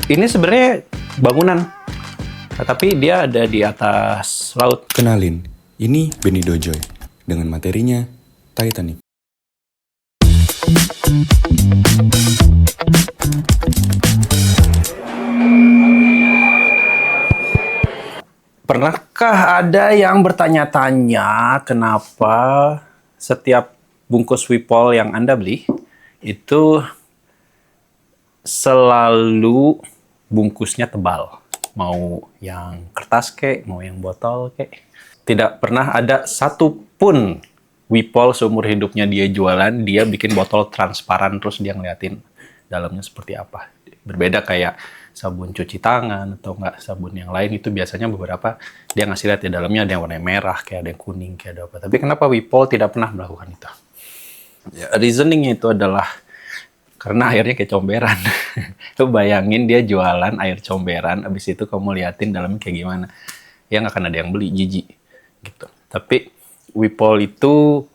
Ini sebenarnya bangunan, tapi dia ada di atas laut. Kenalin, ini Benny Dojoy dengan materinya Titanic. Pernahkah ada yang bertanya-tanya kenapa setiap bungkus Wipol yang Anda beli itu selalu bungkusnya tebal? Mau yang kertas kek, mau yang botol kek. Tidak pernah ada satupun Wipol seumur hidupnya dia jualan, dia bikin botol transparan terus dia ngeliatin dalamnya seperti apa. Berbeda kayak sabun cuci tangan atau enggak sabun yang lain, itu biasanya beberapa dia ngasih lihat di dalamnya ada yang warna merah, kayak ada yang kuning, kayak ada apa. Tapi kenapa Wipol tidak pernah melakukan itu? Ya, reasoningnya itu adalah karena airnya kayak comberan. Lu bayangin dia jualan air comberan, abis itu kamu liatin dalamnya kayak gimana. Ya nggak akan ada yang beli, jijik. Gitu. Tapi Wipol itu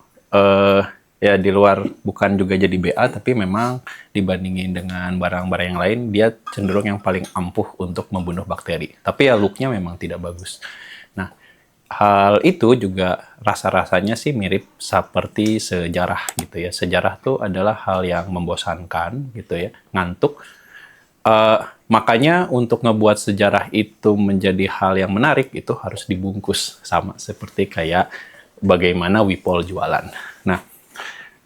ya di luar bukan juga jadi BA, tapi memang dibandingin dengan barang-barang yang lain, dia cenderung yang paling ampuh untuk membunuh bakteri. Tapi ya look-nya memang tidak bagus. Nah, hal itu juga rasa-rasanya sih mirip seperti sejarah gitu ya. Sejarah tuh adalah hal yang membosankan gitu ya, ngantuk. Makanya untuk ngebuat sejarah itu menjadi hal yang menarik, itu harus dibungkus sama seperti kayak bagaimana Wipol jualan. Nah,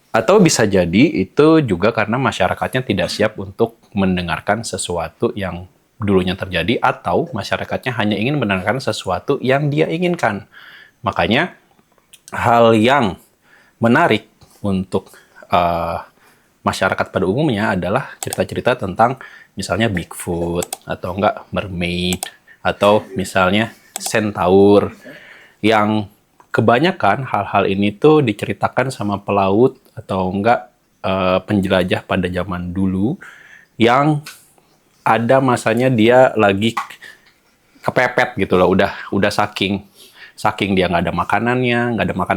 atau bisa jadi itu juga karena masyarakatnya tidak siap untuk mendengarkan sesuatu yang dulunya terjadi, atau masyarakatnya hanya ingin mendengarkan sesuatu yang dia inginkan. Makanya hal yang menarik untuk masyarakat pada umumnya adalah cerita-cerita tentang misalnya Bigfoot, atau enggak mermaid, atau misalnya centaur, yang kebanyakan hal-hal ini tuh diceritakan sama pelaut atau enggak penjelajah pada zaman dulu yang ada masanya dia lagi kepepet gitu loh, udah saking dia nggak ada makanan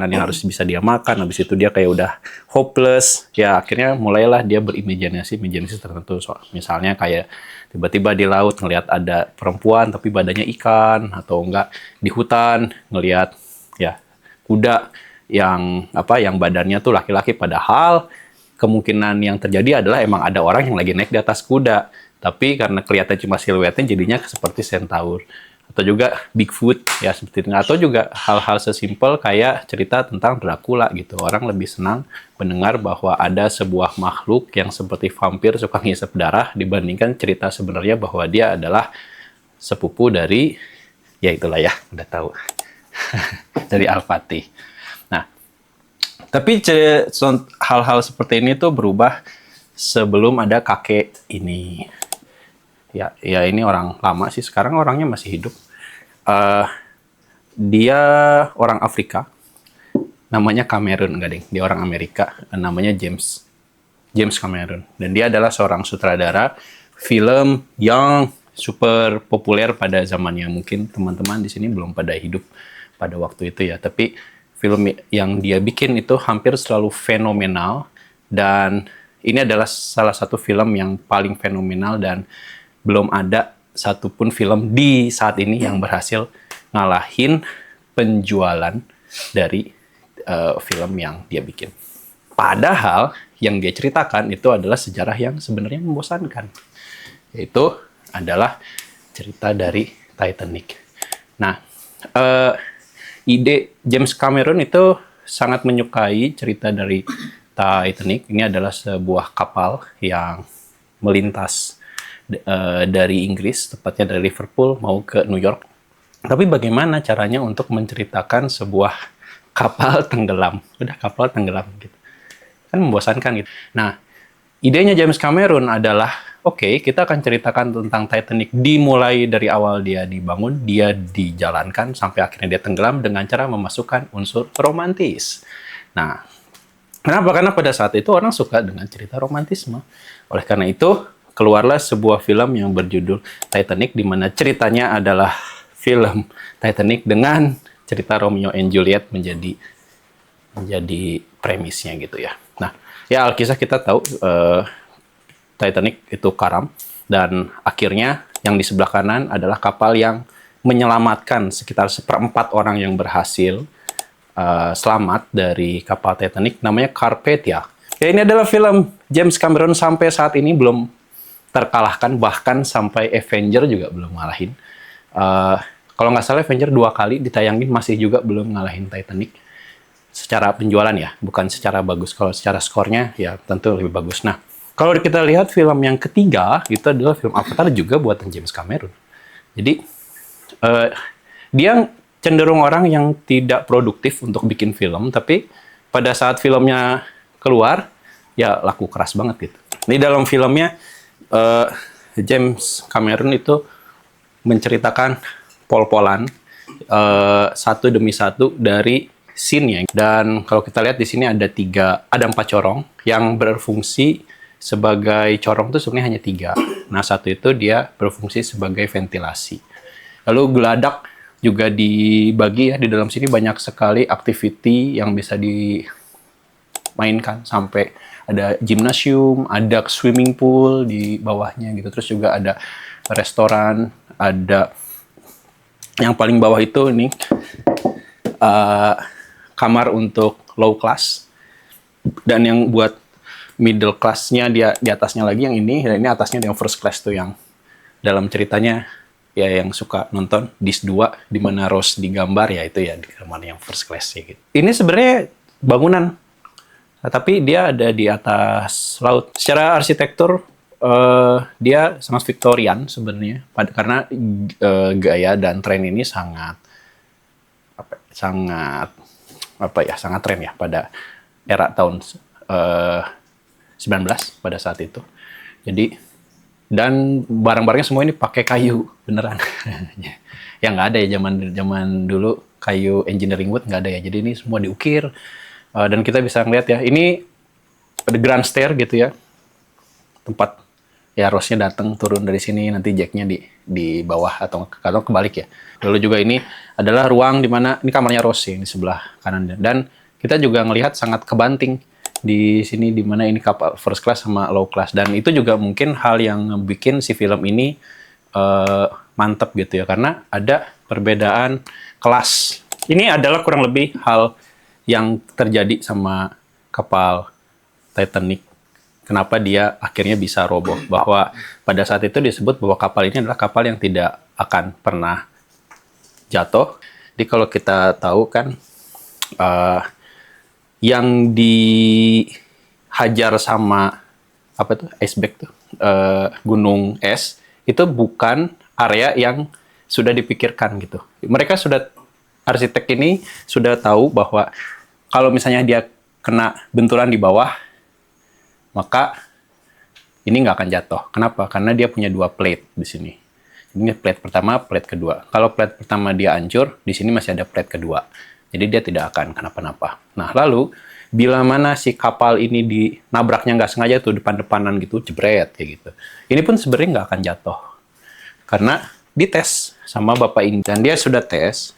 yang harus bisa dia makan, habis itu dia kayak udah hopeless, ya akhirnya mulailah dia berimajinasi tertentu. Misalnya kayak tiba-tiba di laut ngelihat ada perempuan tapi badannya ikan, atau enggak di hutan ngelihat ya kuda yang badannya tuh laki-laki, padahal kemungkinan yang terjadi adalah emang ada orang yang lagi naik di atas kuda, tapi karena kelihatan cuma siluetnya jadinya seperti centaur. Atau juga Bigfoot ya seperti itu. Atau juga hal-hal sesimpel kayak cerita tentang Dracula gitu. Orang lebih senang mendengar bahwa ada sebuah makhluk yang seperti vampir suka ngisep darah dibandingkan cerita sebenarnya bahwa dia adalah sepupu dari, ya itulah ya, udah tahu. Dari Al-Fatih. Nah, tapi hal-hal seperti ini tuh berubah sebelum ada kakek ini. Ya ini orang lama sih, sekarang orangnya masih hidup. Dia orang Afrika, namanya Cameron, enggak deh, dia orang Amerika, namanya James Cameron, dan dia adalah seorang sutradara film yang super populer pada zamannya. Mungkin teman-teman di sini belum pada hidup pada waktu itu ya, tapi film yang dia bikin itu hampir selalu fenomenal, dan ini adalah salah satu film yang paling fenomenal, dan belum ada satupun film di saat ini yang berhasil ngalahin penjualan dari film yang dia bikin. Padahal yang dia ceritakan itu adalah sejarah yang sebenarnya membosankan. Yaitu adalah cerita dari Titanic. Nah, ide James Cameron itu sangat menyukai cerita dari Titanic. Ini adalah sebuah kapal yang melintas dari Inggris, tepatnya dari Liverpool mau ke New York. Tapi bagaimana caranya untuk menceritakan sebuah kapal tenggelam? Udah kapal tenggelam gitu. Kan membosankan gitu. Nah, idenya James Cameron adalah, oke, kita akan ceritakan tentang Titanic dimulai dari awal dia dibangun, dia dijalankan, sampai akhirnya dia tenggelam dengan cara memasukkan unsur romantis. Nah, kenapa? Karena pada saat itu orang suka dengan cerita romantisme. Oleh karena itu, keluarlah sebuah film yang berjudul Titanic, di mana ceritanya adalah film Titanic dengan cerita Romeo and Juliet menjadi premisnya gitu ya. Nah, ya alkisah kita tahu Titanic itu karam, Dan akhirnya yang di sebelah kanan adalah kapal yang menyelamatkan sekitar 1/4 orang yang berhasil selamat dari kapal Titanic, namanya Carpathia. Ya, ini adalah film James Cameron sampai saat ini belum terkalahkan, bahkan sampai Avenger juga belum ngalahin. Kalau nggak salah Avenger 2 kali ditayangin masih juga belum ngalahin Titanic. Secara penjualan ya, bukan secara bagus. Kalau secara skornya ya tentu lebih bagus. Nah, kalau kita lihat film yang ketiga, itu adalah film Avatar juga buatan James Cameron. Jadi, dia cenderung orang yang tidak produktif untuk bikin film, tapi pada saat filmnya keluar, ya laku keras banget gitu. Di dalam filmnya, James Cameron itu menceritakan pol-polan satu demi satu dari scene-nya. Dan kalau kita lihat di sini ada 4 corong yang berfungsi sebagai corong itu sebenarnya hanya 3. Nah, satu itu dia berfungsi sebagai ventilasi. Lalu geladak juga dibagi ya, di dalam sini banyak sekali activity yang bisa dimainkan, sampai ada gymnasium, ada swimming pool di bawahnya gitu. Terus juga ada restoran, ada yang paling bawah itu ini kamar untuk low class, dan yang buat middle class-nya dia di atasnya lagi yang ini, dan ini atasnya yang first class tuh yang dalam ceritanya ya yang suka nonton Dis 2 di mana Rose digambar ya itu ya di kamar yang first class ya gitu. Ini sebenarnya bangunan, tapi dia ada di atas laut. Secara arsitektur dia sangat Victorian sebenarnya, karena gaya dan tren ini sangat tren ya pada era tahun 19 pada saat itu. Jadi dan barang-barangnya semua ini pakai kayu beneran. Ya nggak ada ya zaman dulu kayu engineering wood nggak ada ya. Jadi ini semua diukir dan kita bisa ngeliat ya ini ada grand stair gitu ya, tempat ya Rose-nya datang turun dari sini, nanti Jack-nya di bawah atau kebalik ya. Lalu juga ini adalah ruang di mana ini kamarnya Rose ya, di sebelah kanan, dan kita juga ngelihat sangat kebanting di sini di mana ini kapal first class sama low class, dan itu juga mungkin hal yang bikin si film ini mantep gitu ya, karena ada perbedaan kelas. Ini adalah kurang lebih hal yang terjadi sama kapal Titanic. Kenapa dia akhirnya bisa roboh? Bahwa pada saat itu disebut bahwa kapal ini adalah kapal yang tidak akan pernah jatuh. Jadi kalau kita tahu kan yang dihajar sama apa tuh iceberg tuh gunung es itu bukan area yang sudah dipikirkan gitu. Mereka arsitek ini sudah tahu bahwa kalau misalnya dia kena benturan di bawah, maka ini nggak akan jatuh. Kenapa? Karena dia punya 2 plate di sini. Ini plate pertama, plate kedua. Kalau plate pertama dia hancur, di sini masih ada plate kedua. Jadi dia tidak akan kenapa-napa. Nah, lalu bila mana si kapal ini dinabraknya nggak sengaja tuh depan-depanan gitu, jebret kayak gitu. Ini pun sebenarnya nggak akan jatuh. Karena dites sama bapak ini. Dan dia sudah tes,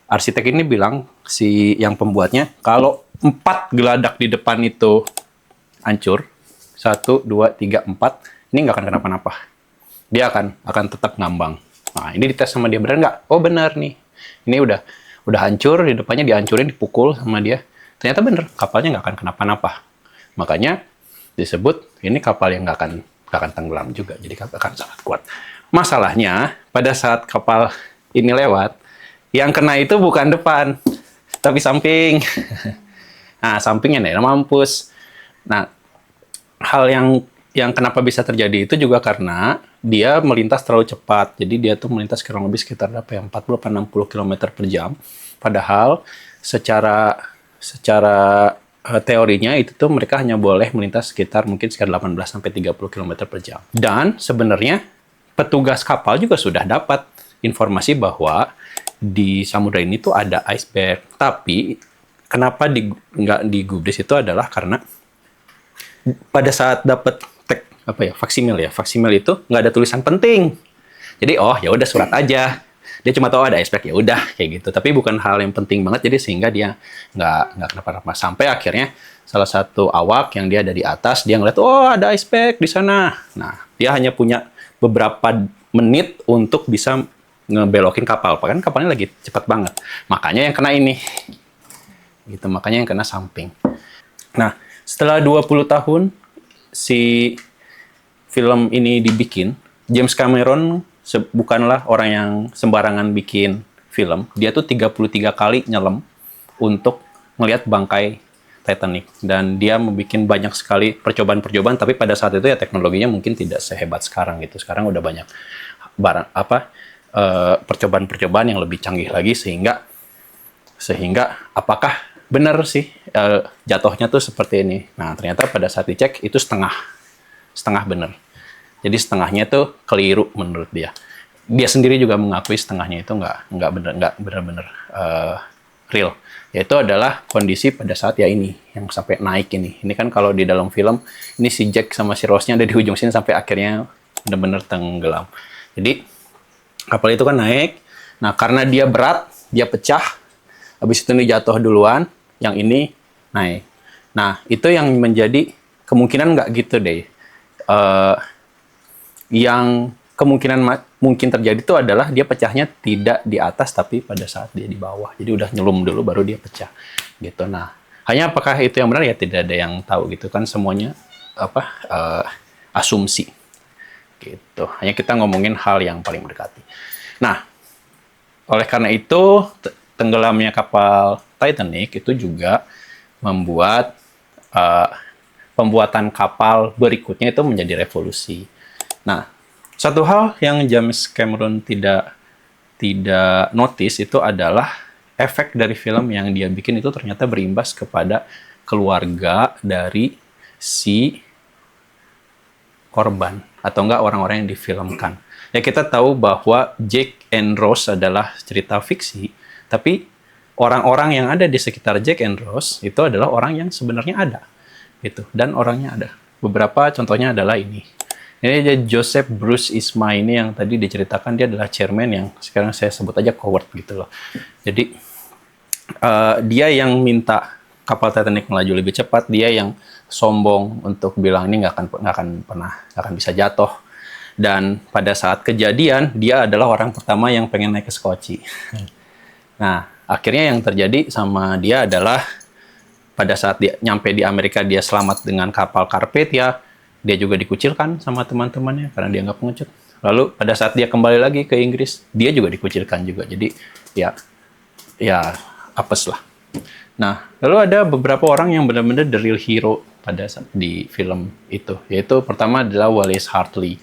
arsitek ini bilang, si yang pembuatnya, kalau 4 geladak di depan itu hancur, 1, 2, 3, 4, ini nggak akan kenapa-napa. Dia akan tetap ngambang. Nah, ini dites sama dia, benar nggak? Oh, benar nih. Ini udah hancur, di depannya dihancurin, dipukul sama dia. Ternyata bener, kapalnya nggak akan kenapa-napa. Makanya disebut ini kapal yang nggak akan tenggelam juga. Jadi akan sangat kuat. Masalahnya, pada saat kapal ini lewat, yang kena itu bukan depan, tapi samping. Nah, sampingnya nih, mampus. Nah, hal yang kenapa bisa terjadi itu juga karena dia melintas terlalu cepat. Jadi dia tuh melintas kurang lebih sekitar 40-60 km per jam. Padahal secara teorinya itu tuh mereka hanya boleh melintas sekitar 18-30 km per jam. Dan sebenarnya petugas kapal juga sudah dapat informasi bahwa di samudra ini tuh ada iceberg. Tapi kenapa nggak digubris itu adalah karena pada saat dapat faksimil itu nggak ada tulisan penting. Jadi ya udah surat aja. Dia cuma tahu ada iceberg, ya udah kayak gitu. Tapi bukan hal yang penting banget, jadi sehingga dia nggak kenapa-napa. Sampai akhirnya salah satu awak yang dia ada di atas, dia ngeliat, oh ada iceberg di sana. Nah, Dia hanya punya beberapa menit untuk bisa ngebelokin kapal. Kan kapalnya lagi cepat banget. Makanya yang kena ini. Gitu, makanya yang kena samping. Nah, setelah 20 tahun si film ini dibikin, James Cameron bukanlah orang yang sembarangan bikin film. Dia tuh 33 kali nyelam untuk melihat bangkai Titanic. Dan dia membuat banyak sekali percobaan-percobaan, tapi pada saat itu ya teknologinya mungkin tidak sehebat sekarang gitu. Sekarang udah banyak percobaan-percobaan yang lebih canggih lagi sehingga apakah benar sih jatuhnya tuh seperti ini. Nah, ternyata pada saat dicek itu setengah benar. Jadi setengahnya tuh keliru menurut dia. Dia sendiri juga mengakui setengahnya itu nggak benar-benar real. Yaitu adalah kondisi pada saat ya ini yang sampai naik ini. Ini kan kalau di dalam film ini si Jack sama si Rose-nya ada di ujung sini sampai akhirnya benar-benar tenggelam. Jadi kapal itu kan naik. Nah, karena dia berat, dia pecah. Habis itu ini jatuh duluan, yang ini naik. Nah, itu yang menjadi kemungkinan nggak gitu deh. Yang kemungkinan mungkin terjadi itu adalah dia pecahnya tidak di atas tapi pada saat dia di bawah. Jadi udah nyelum dulu baru dia pecah. Gitu. Nah, hanya apakah itu yang benar ya tidak ada yang tahu gitu kan, semuanya asumsi. Gitu. Hanya kita ngomongin hal yang paling mendekati. Nah, oleh karena itu tenggelamnya kapal Titanic itu juga membuat pembuatan kapal berikutnya itu menjadi revolusi. Nah, satu hal yang James Cameron tidak notice itu adalah efek dari film yang dia bikin itu ternyata berimbas kepada keluarga dari si korban atau enggak orang-orang yang difilmkan. Ya, kita tahu bahwa Jack and Rose adalah cerita fiksi, tapi orang-orang yang ada di sekitar Jack and Rose itu adalah orang yang sebenarnya ada, gitu. Dan orangnya ada. Beberapa contohnya adalah ini. Ini Joseph Bruce Ismay ini yang tadi diceritakan, dia adalah chairman yang sekarang saya sebut aja coward gitu loh. Jadi dia yang minta kapal Titanic melaju lebih cepat, dia yang sombong untuk bilang ini nggak akan bisa jatuh. Dan pada saat kejadian dia adalah orang pertama yang pengen naik ke skoci. Nah, akhirnya yang terjadi sama dia adalah pada saat dia nyampe di Amerika dia selamat dengan kapal Carpathia. Dia juga dikucilkan sama teman-temannya karena dia nggak pengecut. Lalu pada saat dia kembali lagi ke Inggris, dia juga dikucilkan juga. Jadi ya apes lah. Nah, lalu ada beberapa orang yang benar-benar the real hero pada saat di film itu. Yaitu pertama adalah Wallace Hartley.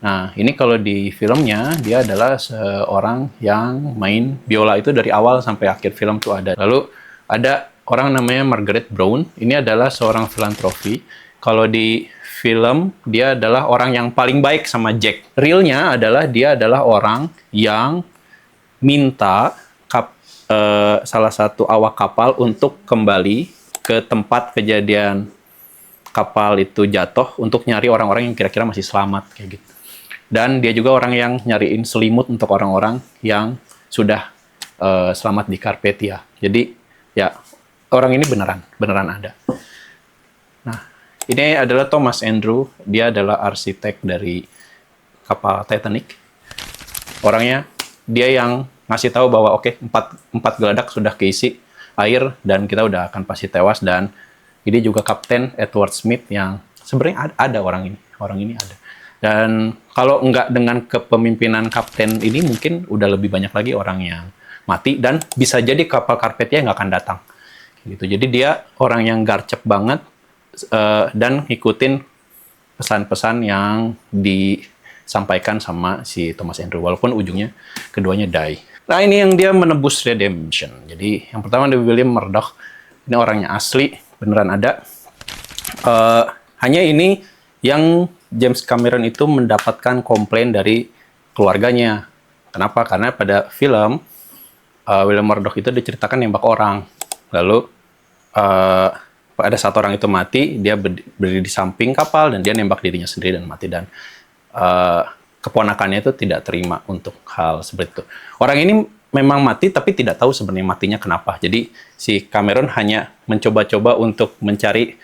Nah, ini kalau di filmnya dia adalah seorang yang main biola itu dari awal sampai akhir film tuh ada. Lalu ada orang namanya Margaret Brown. Ini adalah seorang filantropi. Kalau di film, dia adalah orang yang paling baik sama Jack. Realnya adalah dia adalah orang yang minta salah satu awak kapal untuk kembali ke tempat kejadian kapal itu jatuh untuk nyari orang-orang yang kira-kira masih selamat kayak gitu. Dan dia juga orang yang nyariin selimut untuk orang-orang yang sudah selamat di Carpathia. Jadi ya orang ini beneran ada. Nah, ini adalah Thomas Andrew, dia adalah arsitek dari kapal Titanic. Orangnya, dia yang ngasih tahu bahwa oke, empat geladak sudah keisi air dan kita udah akan pasti tewas. Dan ini juga Kapten Edward Smith yang sebenarnya ada orang ini ada. Dan kalau nggak dengan kepemimpinan kapten ini mungkin udah lebih banyak lagi orang yang mati dan bisa jadi kapal Carpathia nggak akan datang. Gitu. Jadi dia orang yang garcep banget. Dan ngikutin pesan-pesan yang disampaikan sama si Thomas Andrew, walaupun ujungnya keduanya die. Nah, ini yang dia menebus redemption. Jadi yang pertama ada William Murdoch, ini orangnya asli, beneran ada. Hanya ini yang James Cameron itu mendapatkan komplain dari keluarganya. Kenapa? Karena pada film William Murdoch itu diceritakan nembak orang, lalu pada saat orang itu mati, dia berdiri di samping kapal dan dia nembak dirinya sendiri dan mati. Dan keponakannya itu tidak terima untuk hal seperti itu. Orang ini memang mati tapi tidak tahu sebenarnya matinya kenapa. Jadi si Cameron hanya mencoba-coba untuk mencari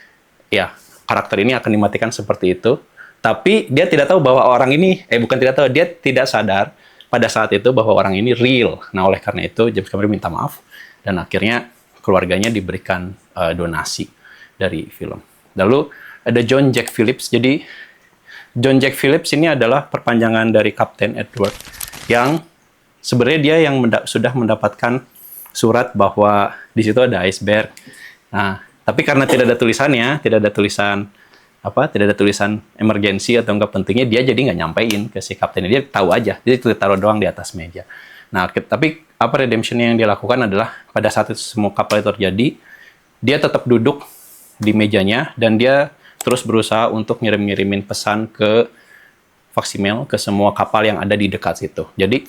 ya karakter ini akan dimatikan seperti itu. Tapi dia tidak tahu bahwa orang ini, bukan tidak tahu, dia tidak sadar pada saat itu bahwa orang ini real. Nah, oleh karena itu James Cameron minta maaf dan akhirnya keluarganya diberikan donasi dari film. Lalu ada John Jack Phillips. Jadi John Jack Phillips ini adalah perpanjangan dari Kapten Edward yang sebenarnya dia yang sudah mendapatkan surat bahwa di situ ada iceberg. Nah, tapi karena tidak ada tulisannya, tidak ada tulisan emergensi atau enggak pentingnya, dia jadi nggak nyampein ke si kapten. Dia tahu aja, dia taruh doang di atas meja. Nah, tapi apa redemption yang dia lakukan adalah pada saat itu semua kapal itu terjadi, dia tetap duduk di mejanya dan dia terus berusaha untuk ngirimin pesan ke Vaximel, ke semua kapal yang ada di dekat situ. Jadi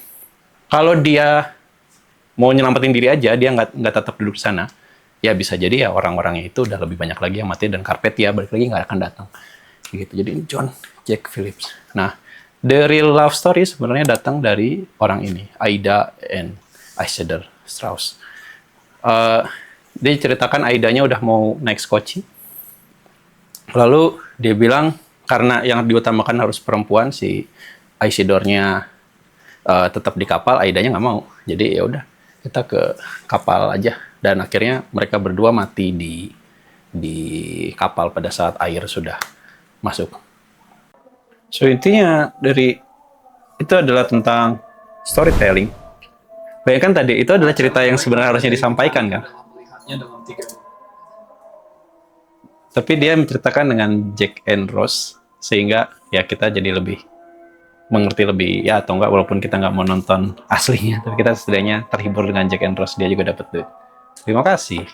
kalau dia mau nyelamatin diri aja, dia nggak tetap duduk di sana, ya bisa jadi ya orang-orangnya itu udah lebih banyak lagi yang mati dan karpet ya balik lagi nggak akan datang. Gitu. Jadi ini John Jack Phillips. Nah, the real love story sebenarnya datang dari orang ini, Aida and Isidor Straus. Dia ceritakan Aidanya udah mau naik skoci. Lalu dia bilang karena yang diutamakan harus perempuan, si Isidornya tetap di kapal, Aidanya nggak mau. Jadi ya udah kita ke kapal aja. Dan akhirnya mereka berdua mati di kapal pada saat air sudah masuk. So intinya dari itu adalah tentang storytelling. Bayangkan tadi itu adalah cerita yang sebenarnya harusnya disampaikan kan. Tapi dia menceritakan dengan Jack and Rose sehingga ya kita jadi lebih mengerti lebih ya atau enggak, walaupun kita nggak mau nonton aslinya, tapi kita setidaknya terhibur dengan Jack and Rose, dia juga dapat duit. Terima kasih.